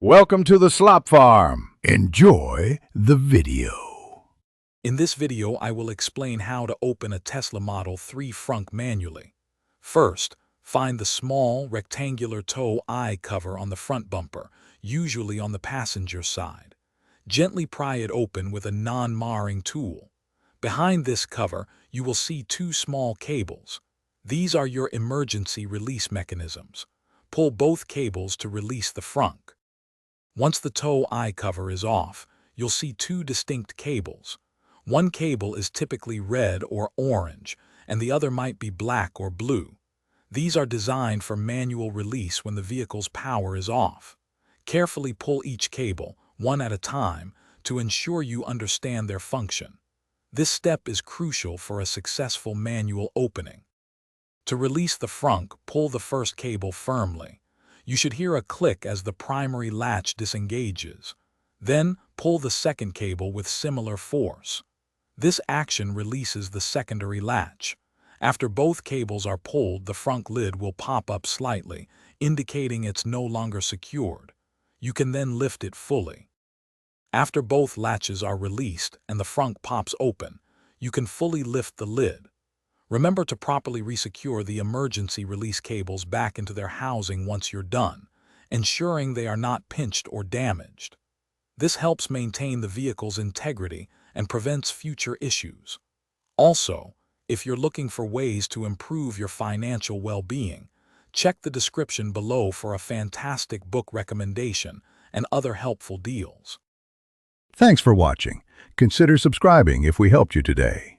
Welcome to the Slop Farm. Enjoy the video. In this video, I will explain how to open a Tesla Model 3 Frunk manually. First, find the small, rectangular toe eye cover on the front bumper, usually on the passenger side. Gently pry it open with a non-marring tool. Behind this cover, you will see two small cables. These are your emergency release mechanisms. Pull both cables to release the frunk. Once the toe eye cover is off, you'll see two distinct cables. One cable is typically red or orange, and the other might be black or blue. These are designed for manual release when the vehicle's power is off. Carefully pull each cable, one at a time, to ensure you understand their function. This step is crucial for a successful manual opening. To release the frunk, pull the first cable firmly. You should hear a click as the primary latch disengages. Then, pull the second cable with similar force. This action releases the secondary latch. After both cables are pulled, the frunk lid will pop up slightly, indicating it's no longer secured. You can then lift it fully. After both latches are released and the frunk pops open, you can fully lift the lid. Remember to properly resecure the emergency release cables back into their housing once you're done, ensuring they are not pinched or damaged. This helps maintain the vehicle's integrity and prevents future issues. Also, if you're looking for ways to improve your financial well-being, check the description below for a fantastic book recommendation and other helpful deals. Thanks for watching. Consider subscribing if we helped you today.